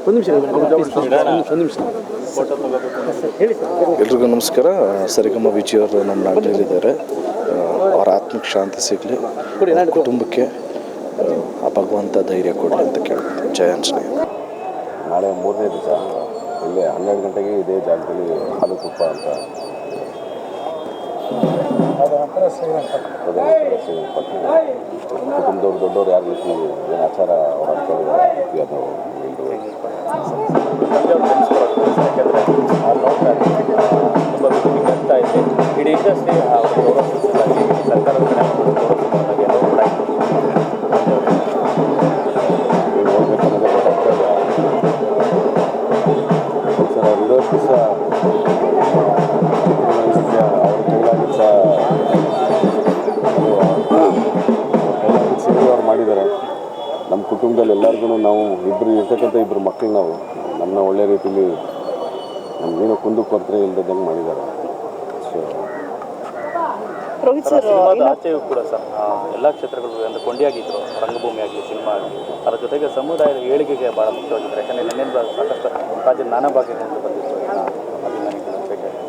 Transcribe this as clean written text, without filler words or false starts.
ಒಂದು ನಿಮಿಷ ಎಲ್ರಿಗೂ ನಮಸ್ಕಾರ. ಸರಿಗಮ ವಿಜಯವರು ನಮ್ಮ ನಾಟಕದಲ್ಲಿದ್ದಾರೆ. ಅವರ ಆತ್ಮಕ್ಕೆ ಶಾಂತಿ ಸಿಗಲಿ, ಕುಟುಂಬಕ್ಕೆ ಆ ಭಗವಂತ ಧೈರ್ಯ ಕೊಡಲಿ ಅಂತ ಕೇಳ್ತೀನಿ. ಜಯ ಆಂಜನೇಯ. ನಾಳೆ 3ನೇ ದಿವಸ ಇಲ್ಲಿ 12 ಗಂಟೆಗೆ ಇದೇ ಜಾಗದಲ್ಲಿ ಹಾಲು ತುಪ್ಪ ಅಂತ ಕುಟುಂಬದವ್ರು ದೊಡ್ಡವ್ರು ಯಾರು ರೀತಿ ಏನು ಆಚಾರ ಅವ್ರು ಅಂದ್ಕೊಂಡಿದ್ದಾರೆ ಅದು ಯಾಕೆಂದರೆ ತುಂಬ ಆಗ್ತಾ ಇದೆ. ಇಡೀ ಇಂಡಸ್ಟ್ರಿ ಗೌರವಿಸಲಾಗಿ ಸರ್ಕಾರದ ಗೌರವಿಸಲಾಗಿ ಎಲ್ಲರೂ ಕೂಡ ನೋಡ್ಬೇಕನ್ನೋದೇ ಗೊತ್ತಾಗ್ತಾ ಇದೆ. ಸರ್ ವಿರೋಧ ಸಹ ಅವ್ರ ಕೈಲಾಗಿ ಸಹ ಸೇವೆ ಅವ್ರು ಮಾಡಿದ್ದಾರೆ. ನಮ್ಮ ಕುಟುಂಬದಲ್ಲಿ ಎಲ್ಲರಿಗೂ ನಾವು ಇರ್ತಕ್ಕಂಥ ಇಬ್ಬರು ಮಕ್ಕಳು ನಾವು ನಮ್ಮನ್ನ ಒಳ್ಳೆ ರೀತಿಯಲ್ಲಿ ನಮಗೇನೋ ಕುಂದುಕೊರತೆ ಇಲ್ಲದಂಗೆ ಮಾಡಿದ್ದಾರೆ. ಸೊ ರೋಹಿತ್ ಸರ್ ಆಚೆಯೂ ಕೂಡ ಸರ್ ಎಲ್ಲ ಕ್ಷೇತ್ರಗಳು ಅಂದರೆ ಕೊಂಡಿಯಾಗಿದ್ದರು, ರಂಗಭೂಮಿ ಆಗಲಿ, ಸಿನಿಮಾ ಆಗಲಿ, ಅದರ ಜೊತೆಗೆ ಸಮುದಾಯದ ಏಳಿಗೆಗೆ ಭಾಳ ಮುಖ್ಯವಾಗಿದ್ದಾರೆ. ಯಾಕಂದರೆ ನೆನ್ನೆಯಿಂದ ಸಾಕಷ್ಟು ರಾಜ್ಯದ ನಾನಾ ಭಾಗದಿಂದ ಬಂದಿತ್ತು ಅಭಿಮಾನಿಗಳು ಬೇಕಾಗಿ